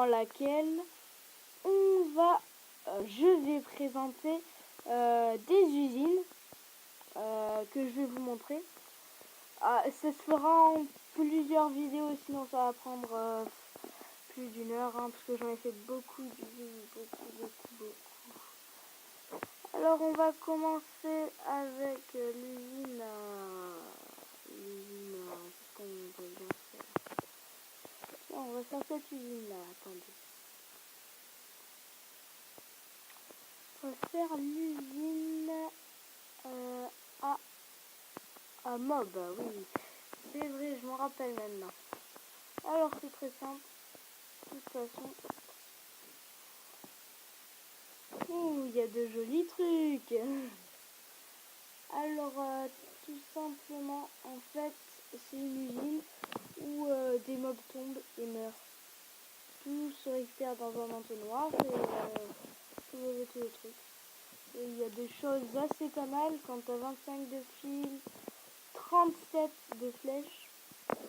laquelle je vais présenter des usines que je vais vous montrer. Ça se fera en plusieurs vidéos, sinon ça va prendre plus d'une heure, hein, parce que j'en ai fait beaucoup d'usines, beaucoup. Alors on va commencer avec l'usine qu'est-ce qu'on va bien faire? Non, on va faire cette usine là, attendez. On va faire l'usine à Mob, oui. C'est vrai, je m'en rappelle maintenant. Alors c'est très simple. De toute façon. Ouh, il y a de jolis trucs. Alors tout simplement, en fait, c'est une usine où des mobs tombent et meurent. Tout se récupère dans un entonnoir et vous avez tout le truc. Et il y a des choses assez pas mal quand t'as 25 de fil, 37 de flèches.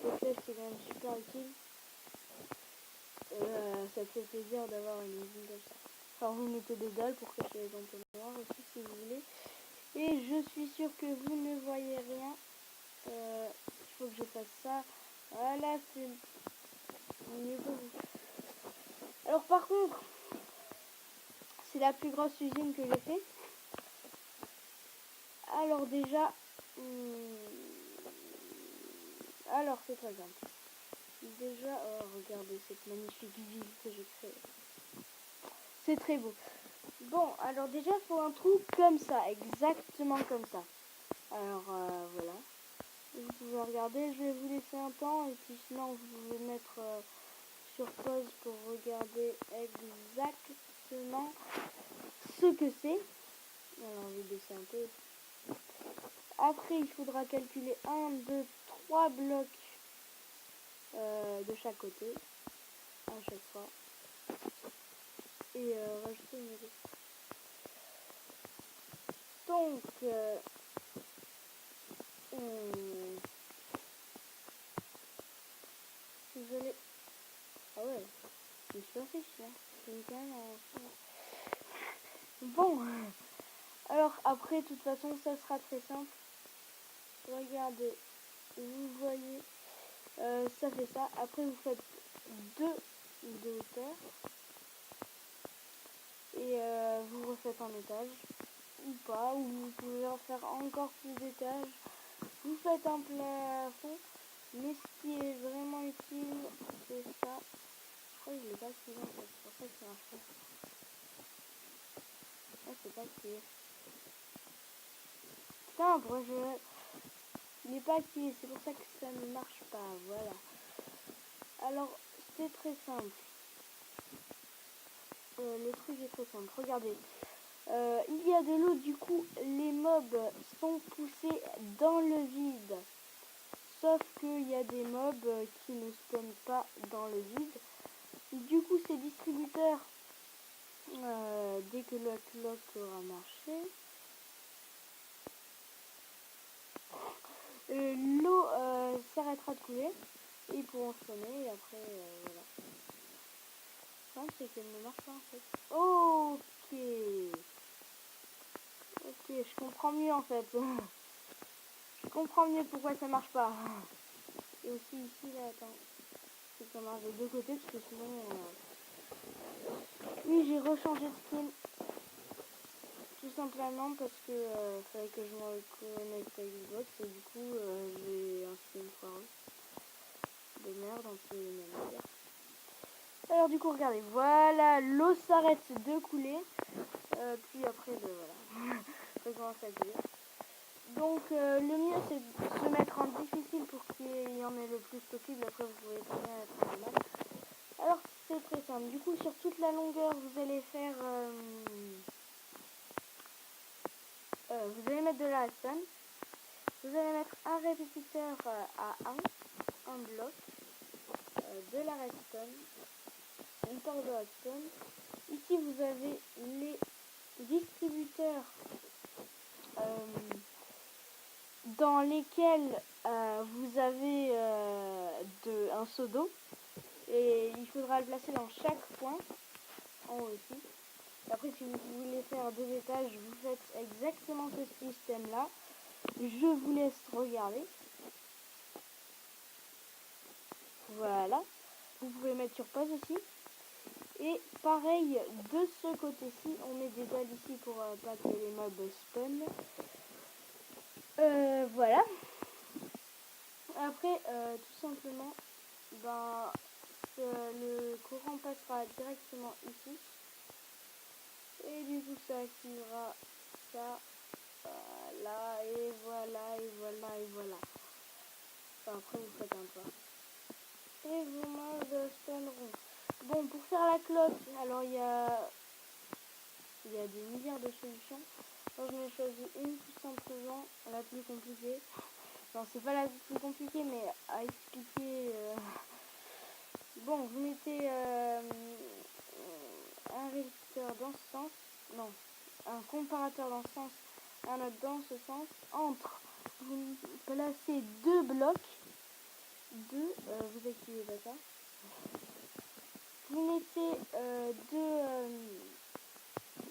Les flèches c'est quand même super utile. Ça fait plaisir d'avoir une usine comme ça. Alors vous mettez des dalles pour cacher les entonnoirs aussi si vous voulez. Et je suis sûr que vous ne voyez rien. Il faut que je fasse ça. Voilà, c'est mieux pour vous. Alors par contre, c'est la plus grosse usine que j'ai fait. Alors déjà, alors c'est très simple. Déjà, oh, regardez cette magnifique ville que j'ai créée. C'est très beau. Bon, alors déjà, il faut un trou comme ça, exactement comme ça. Alors voilà. Vous pouvez regarder, je vais vous laisser un temps et puis sinon vous pouvez mettre sur pause pour regarder exactement ce que c'est. Alors je vais baisser un peu. Après il faudra calculer 1, 2, 3 blocs de chaque côté, à chaque fois. Et rajouter une autre. Donc vous allez... Ah ouais, je me suis réfléchi, hein. Quand même bon, alors après, de toute façon, ça sera très simple. Regardez, vous voyez, ça fait ça. Après, vous faites 2 de hauteur. Et vous refaites un étage. Ou pas, ou vous pouvez en faire encore plus d'étages. Vous faites un plafond. Mais ce qui est vraiment utile, c'est ça. Je crois que je l'ai pas activé en fait. C'est pour ça que ça marche pas. Ah, c'est pas activé. Putain, pourquoi il n'est pas activé, c'est pour ça que ça ne marche pas, voilà. Alors, c'est très simple. Le truc est très simple, regardez. Il y a de l'eau, du coup, les mobs sont poussés dans le vide. Sauf qu'il y a des mobs qui ne spawnent pas dans le vide. Du coup, ces distributeurs, dès que la cloque aura marché, l'eau s'arrêtera de couler et ils pourront spawner et après voilà. Le problème c'est qu'elle ne marche pas en fait. Ok, je comprends mieux en fait. Je comprends mieux pourquoi ça marche pas. Et aussi ici là, attends, faut que ça marche des deux côtés parce que sinon oui, j'ai rechangé de skin tout simplement parce que fallait que je me connecte à Xbox et du coup j'ai un skin foireux de merde un peu manière. Alors du coup regardez, voilà, l'eau s'arrête de couler, puis après voilà, ça commence à couler. Donc le mieux c'est de se mettre en difficile pour qu'il y en ait le plus possible, après vous pouvez très bien être en normal. Alors c'est très simple, du coup sur toute la longueur vous allez faire, vous allez mettre de la redstone, vous allez mettre un répétiteur à un bloc, de la redstone, une porte de redstone. Ici vous avez les distributeurs dans lesquels vous avez un seau d'eau. Et il faudra le placer dans chaque point, en haut aussi. Après, si vous voulez faire 2 étages, vous faites exactement ce système-là. Je vous laisse regarder. Voilà. Vous pouvez mettre sur pause aussi. Et pareil, de ce côté-ci, on met des dalles ici pour pas que les mobs spawn. Voilà. Après, tout simplement, ben, le courant passera directement ici. Et du coup, ça activera ça. Voilà, et voilà, et voilà, et voilà. Enfin, après, vous faites un pas. Et vos mobs spawneront. Bon, pour faire la cloque, alors il y a des milliards de solutions. Alors, j'en ai choisi une tout simplement, la plus compliquée. Non, c'est pas la plus compliquée, mais à expliquer. Bon, vous mettez un résisteur dans ce sens. Non, un comparateur dans ce sens, un autre dans ce sens. Entre, vous placez 2 blocs. Vous activez pas ça. Vous mettez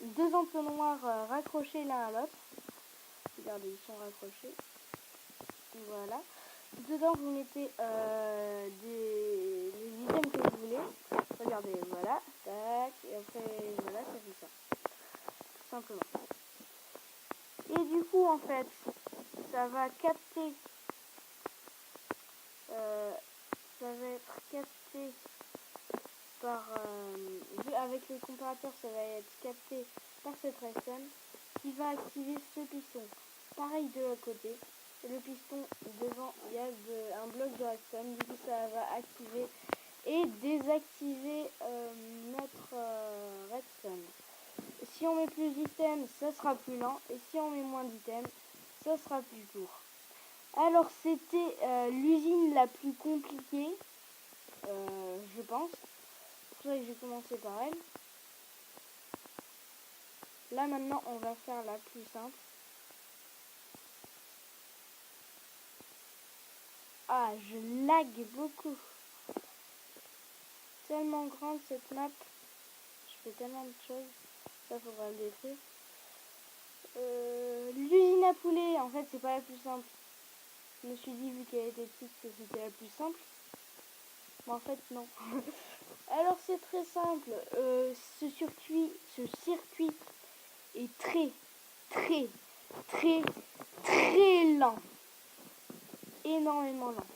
deux entonnoirs raccrochés l'un à l'autre. Regardez, ils sont raccrochés. Voilà. Dedans, vous mettez les items que vous voulez. Regardez, voilà. Tac. Et après, voilà, ça fait ça. Tout simplement. Et du coup, en fait, ça va capter. Ça va être capté par. Avec les comparateurs, ça va être capté par cette redstone qui va activer ce piston. Pareil de l'autre côté. Et le piston devant, il y a un bloc de redstone. Du coup, ça va activer et désactiver notre redstone. Si on met plus d'items, ça sera plus lent. Et si on met moins d'items, ça sera plus court. Alors, c'était l'usine la plus compliquée, je pense. C'est pour ça que j'ai commencé par elle. Là, maintenant, on va faire la plus simple. Ah, je lag beaucoup. Tellement grande cette map. Je fais tellement de choses. Ça, faudra le détruire. L'usine à poulet, en fait, c'est pas la plus simple. Je me suis dit, vu qu'elle était petite, que c'était la plus simple. Mais en fait, non. Alors, c'est très simple. Ce circuit est très, très, très, très lent. Énormément lent.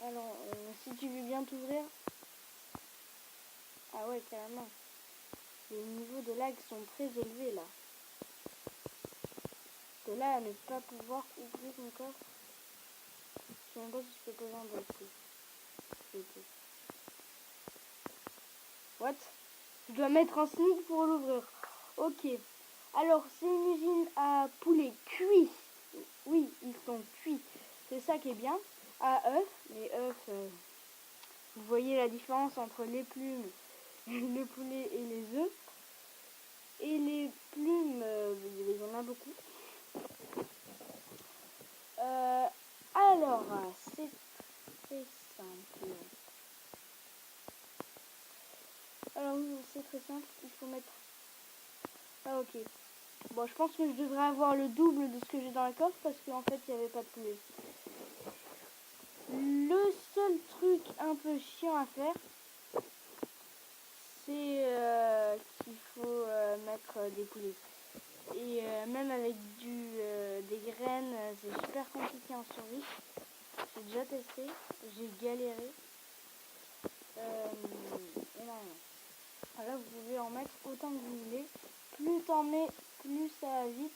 Alors, si tu veux bien t'ouvrir. Ah ouais, carrément. Les niveaux de lag sont très élevés là. De là à ne pas pouvoir ouvrir mon coffre. Je sais même pas si je peux poser un dossier. What? Je dois mettre un sneak pour l'ouvrir. Ok. Alors, c'est une usine à poulet cuit. Oui, ils sont cuits. C'est ça qui est bien. À œufs. Les œufs, vous voyez la différence entre les plumes, le poulet et les œufs. Et les plumes, il y en a beaucoup. Alors, c'est très simple. Alors, c'est très simple. Il faut mettre... Ah, ok. Bon, je pense que je devrais avoir le double de ce que j'ai dans la coffre parce qu'en fait, il n'y avait pas de poulet. Le seul truc un peu chiant à faire, c'est qu'il faut mettre des poulets. Et même avec des graines, c'est super compliqué en survie. J'ai déjà testé, j'ai galéré. Énormément. Là, vous pouvez en mettre autant que vous voulez. Plus t'en mets, plus ça va vite.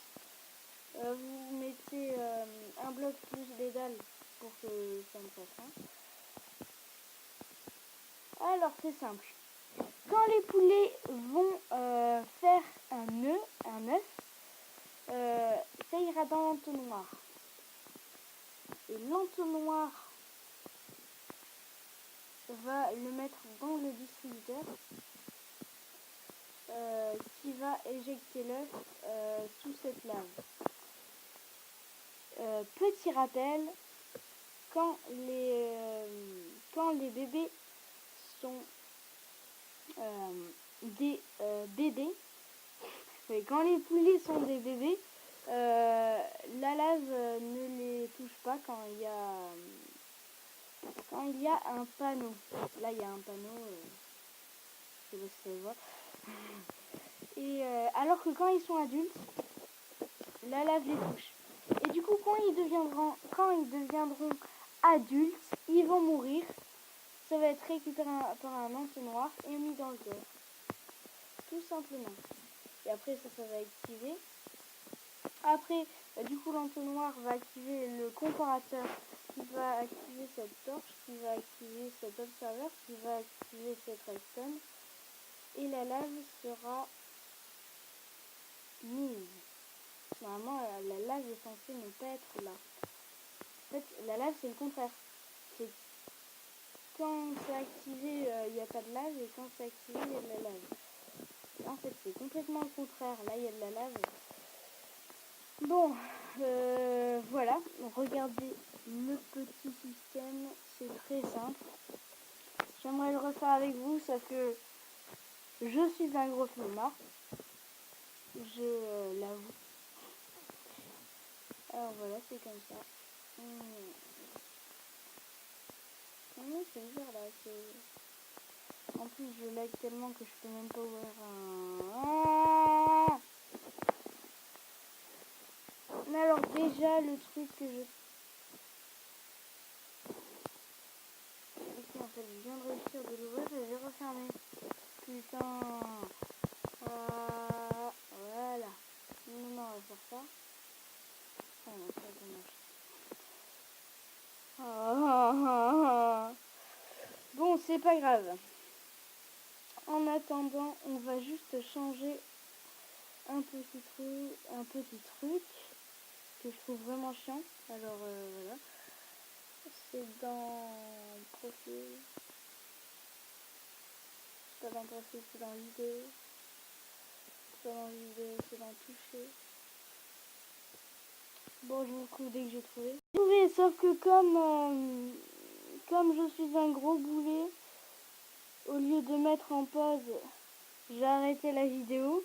Vous mettez un bloc plus des dalles pour que ça ne fasse rien. Alors, c'est simple. Quand les poulets vont faire un œuf, ça ira dans l'entonnoir. Et l'entonnoir va le mettre dans le distributeur qui va éjecter l'œuf sous cette lave. Petit rappel, quand les bébés sont des bébés. Et quand les poulets sont des bébés, la lave ne les touche pas quand il y a un panneau. Là, il y a un panneau, je sais pas si ça se voit. Et alors que quand ils sont adultes, la lave les touche. Et du coup, quand ils deviendront adultes, ils vont mourir. Ça va être récupéré par un entonnoir et mis dans le cœur. Tout simplement. Et après, ça va activer. Après, du coup, l'entonnoir va activer le comparateur qui va activer cette torche, qui va activer cet observeur, qui va activer cette redstone. Et la lave sera mise. Normalement, la lave est censée ne pas être là. En fait, la lave, c'est le contraire. C'est quand c'est activé, il n'y a pas de lave, et quand c'est activé, il y a de la lave. En fait, c'est complètement le contraire. Là, il y a de la lave. Bon, voilà. Regardez le petit système. C'est très simple. J'aimerais le refaire avec vous, sauf que je suis un gros flemmard. Je l'avoue. Alors voilà, c'est comme ça. C'est bizarre là. En plus, je lag tellement que je peux même pas ouvrir un... Mais alors déjà, le truc que je... Ok, en fait, je viens de réussir de l'ouvrir et j'ai refermé. Putain. Voilà. Non, on va faire ça. Ah non, ça dommage. Bon, c'est pas grave. En attendant, on va juste changer un petit truc que je trouve vraiment chiant. Alors voilà. C'est dans profil. C'est pas dans profil, c'est dans vidéo. C'est pas dans vidéo, c'est dans toucher. Bon, je vous trouve dès que j'ai trouvé. Sauf que comme je suis un gros boulet, au lieu de mettre en pause, j'ai arrêté la vidéo.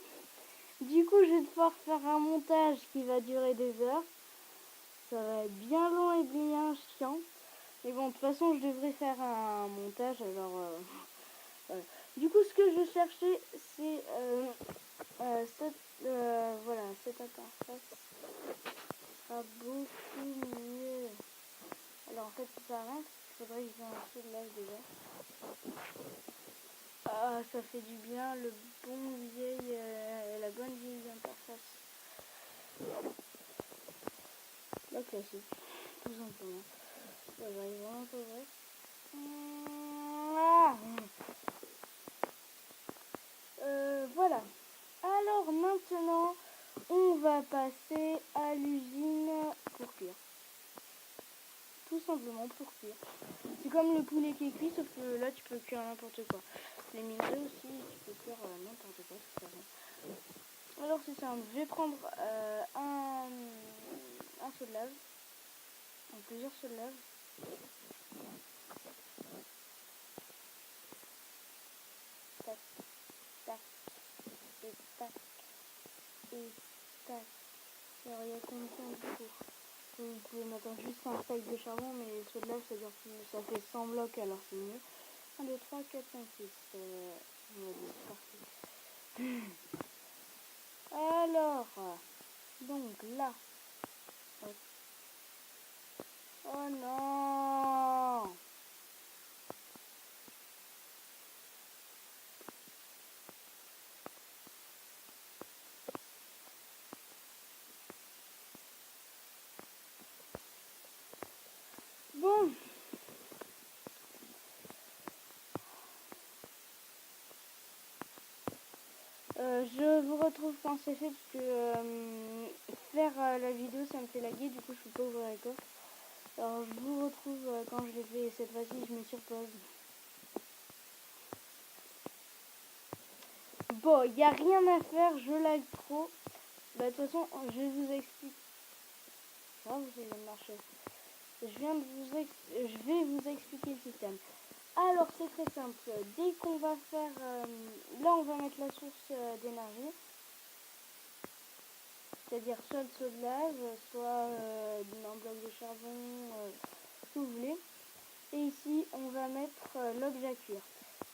Du coup, je vais devoir faire un montage qui va durer des heures. Ça va être bien long et bien chiant. Mais bon, de toute façon, je devrais faire un montage. Alors, voilà. Du coup, ce que je cherchais, c'est cette interface sera beaucoup mieux. Alors, en fait, ça sert à rien. Il faudrait que j'ai un seul live déjà. Ah, ça fait du bien, la bonne vieille interface. La classique, tout simplement. Ça va vraiment pas vrai. Voilà. Alors maintenant, on va passer à l'usine pour cuire. Tout simplement pour cuire. C'est comme le poulet qui est cuit, sauf que là tu peux cuire n'importe quoi. Les minerais aussi, tu peux cuire n'importe quoi, de toute façon. Alors c'est simple, je vais prendre un seau de lave, plusieurs seaux de lave. Tac, tac, et tac, et tac. Alors il y a combien de tours? Vous pouvez mettre juste un sac de charbon, mais les seaux de lave ça fait 100 blocs, alors c'est mieux. 1, 2, 3, 4, 5, 6. On va dire, parfait. Alors, donc là. Hop. Oh non! Bon. Je vous retrouve quand c'est fait, parce que faire la vidéo ça me fait laguer, du coup je peux pas ouvrir la coffre. Alors je vous retrouve quand je l'ai fait, cette fois-ci je mets sur pause. Bon, il n'y a rien à faire, je lag trop. Bah de toute façon, je vous explique. Ah, vous allez marcher. Je vais vous expliquer le système. Alors c'est très simple. mettre la source d'énergie. C'est-à-dire soit le seau de lave, soit un bloc de charbon, ce que vous voulez. Et ici, on va mettre l'objet à cuire.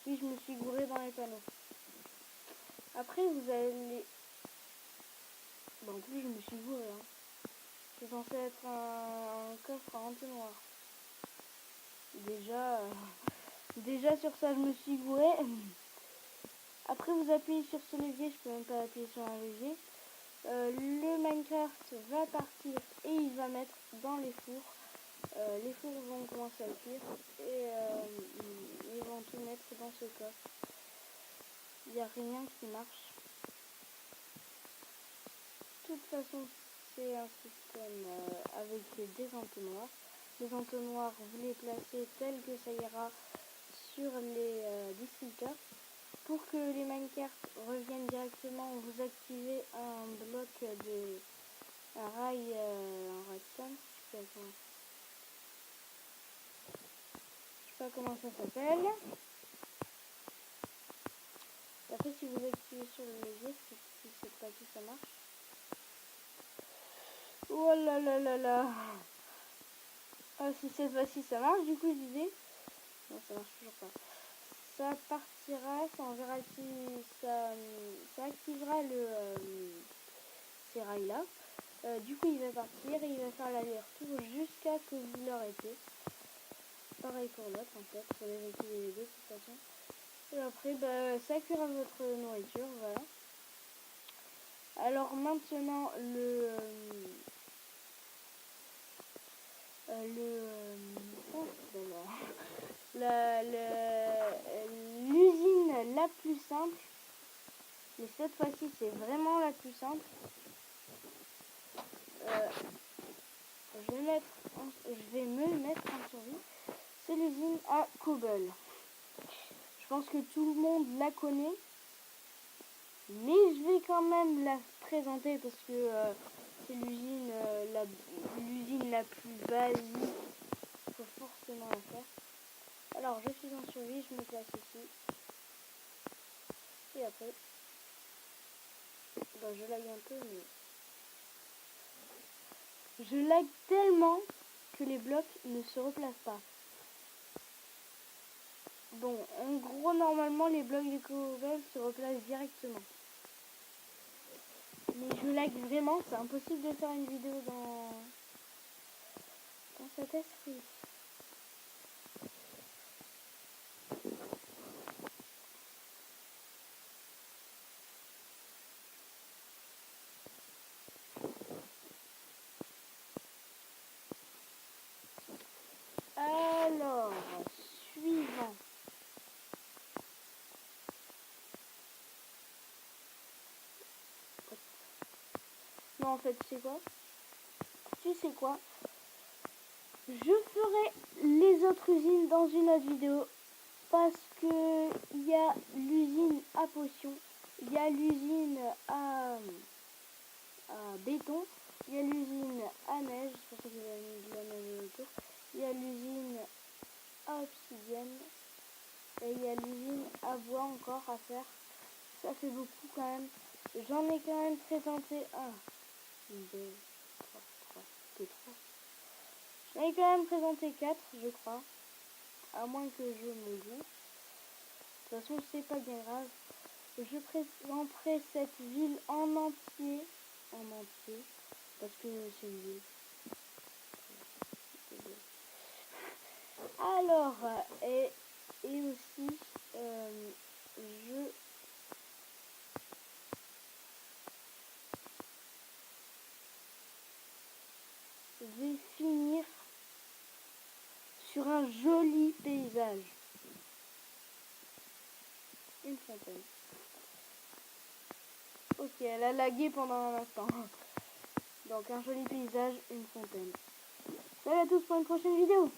Puis je me suis gouré dans les panneaux. Après, vous allez... Bon, en plus, je me suis gouré. Hein. C'est censé être un coffre à entonnoir. Déjà sur ça, je me suis gouré. Après, vous appuyez sur ce levier. Je peux même pas appuyer sur un levier. Le Minecraft va partir et il va mettre dans les fours. Les fours vont commencer à cuire et ils vont tout mettre dans ce coffre. Il n'y a rien qui marche. De toute façon, c'est un système avec des entonnoirs. Les entonnoirs, vous les placez tels que ça ira sur les distributeurs. Pour que les minecarts reviennent directement, vous activez un bloc de... un rail, un redstone. Je sais pas comment ça s'appelle. Après, si vous activez sur le levier, si cette fois-ci ça marche. Oh là là là là. Ah, si cette fois-ci ça marche, du coup je disais. Non, ça marche toujours pas. Ça partira, ça on verra si ça activera ces rails là. Du coup il va partir et il va faire l'aller-retour jusqu'à ce que vous l'arrêtez. Pareil pour l'autre en fait, pour les activer les deux de toute façon. Et après ça cuira votre nourriture, voilà. Alors maintenant l'usine la plus simple, mais cette fois-ci c'est vraiment la plus simple. Je vais me mettre en survie. C'est l'usine à Cobble. Je pense que tout le monde la connaît, mais je vais quand même la présenter parce que c'est l'usine la plus basique. Il faut forcément la faire. Alors je suis en survie, je me place ici. Et après, je lag un peu, mais je lag tellement que les blocs ne se replacent pas. Bon, en gros, normalement, les blocs de cobble se replacent directement. Mais je lag vraiment, c'est impossible de faire une vidéo dans cet esprit. Alors, suivant. Non, en fait, tu sais quoi? Je ferai les autres usines dans une autre vidéo. Parce que il y a l'usine à potions, il y a l'usine à béton, il y a l'usine à neige, c'est pour ça qu'il y a de la neige autour, il y a l'usine à obsidienne et il y a l'usine à bois encore à faire. Ça fait beaucoup quand même. J'en ai quand même présenté 1, 2, 3. J'en ai quand même présenté 4, je crois. À moins que je me goûte. De toute façon, c'est pas bien grave. Je présenterai cette ville en entier, parce que c'est une ville. Alors, et aussi, je vais finir sur un joli paysage. Une fontaine. Ok, elle a lagué pendant un instant. Donc un joli paysage, une fontaine. Salut à tous pour une prochaine vidéo.